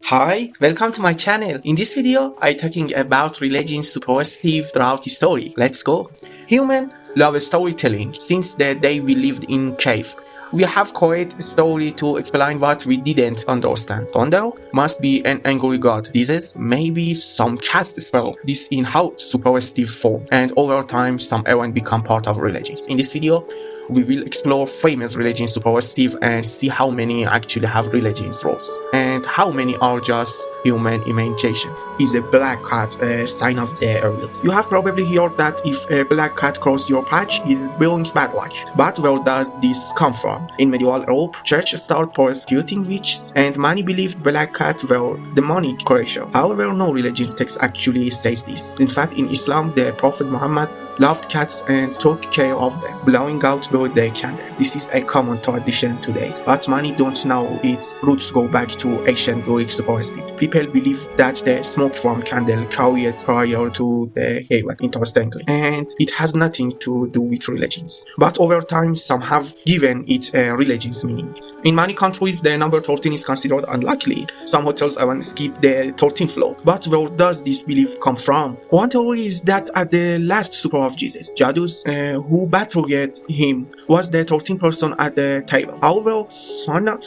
Hi, welcome to my channel. In this video, I'm talking about religions superstitive throughout history. Let's go. Humans love storytelling since the day we lived in cave. We have created a story to explain what we didn't understand. Thunder must be an angry god. This is maybe some cast spell. This in how superstitive form. And over time, some events become part of religions. In this video, we will explore famous religions superstitive and see how many actually have religions rules and how many are just human imagination. Is a black cat a sign of the evil? You have probably heard that if a black cat crosses your patch, it brings bad luck. But where does this come from? In medieval Europe, church started persecuting witches, and many believed black cats were demonic creatures. However, no religious text actually says this. In fact, in Islam, the Prophet Muhammad loved cats and took care of them, blowing out birthday candle. This is a common tradition today, but many don't know its roots go back to ancient Greek superstition. People believe that the smoke from candle carried prior to the heaven, interestingly, and it has nothing to do with religions. But over time, some have given it a religious meaning. In many countries, the number 13 is considered unlikely. Some hotels even skip the 13th floor. But where does this belief come from? One theory is that at the last supper of Jesus, Judas, who betrayed him, was the 13th person at the table. However,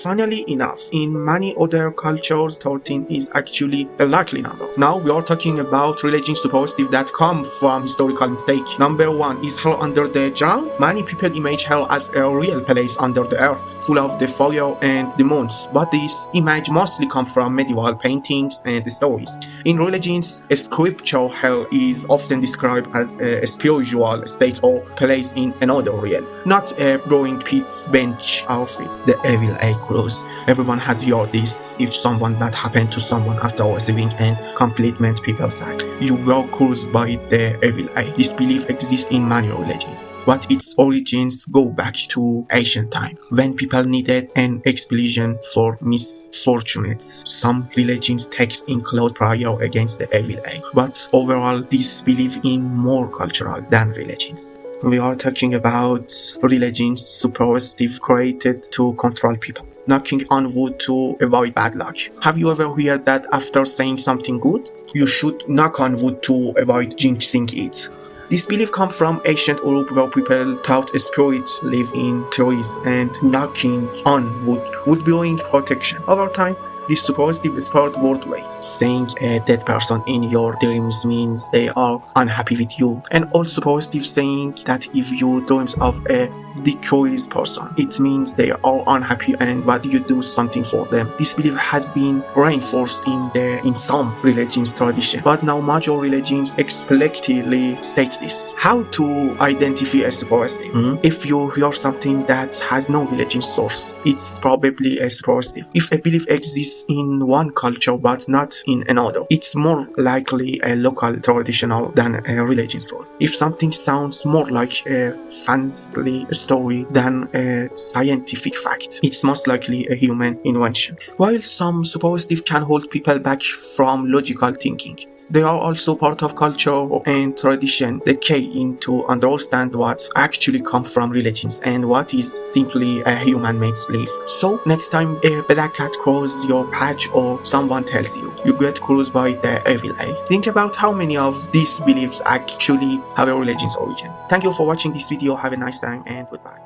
funnily enough, in many other cultures, 13 is actually a likely number. Now we are talking about religions superstitive that come from historical mistake. Number 1 is hell under the ground. Many people image hell as a real place under the earth, full of the fire and demons, but this image mostly come from medieval paintings and stories. In religions, a scripture hell is often described as a spiritual state or place in another realm, not a brewing pit, bench, outfit. The evil eye cruise. Everyone has heard this. If someone bad happened to someone after receiving an compliment, people say, you were cursed by the evil eye. This belief exists in many religions, but its origins go back to ancient time, when people needed an explanation for misfortunes. Some religions texts include prayer against the evil eye, but overall this belief is more cultural than religions. We are talking about religions superstitive created to control people, knocking on wood to avoid bad luck. Have you ever heard that after saying something good, you should knock on wood to avoid jinxing it? This belief comes from ancient Europe, where people thought spirits live in trees and knocking on wood would bring protection. Over time, this superstition spread worldwide. Saying a dead person in your dreams means they are unhappy with you. And also superstition saying that if you dreams of a decoys person, it means they are unhappy and what you do something for them. This belief has been reinforced in some religions tradition, but now major religions explicitly state this. How to identify a superstition? If you hear something that has no religious source, it's probably a superstition. If a belief exists in one culture but not in another, it's more likely a local traditional than a religious rule. If something sounds more like a fancy story than a scientific fact, it's most likely a human invention. While some superstitions can hold people back from logical thinking, they are also part of culture and tradition. The key into understand what actually comes from religions and what is simply a human-made belief. So next time a black cat crosses your patch or someone tells you get cursed by the evil eye, think about how many of these beliefs actually have a religion's origins. Thank you for watching this video. Have a nice time and goodbye.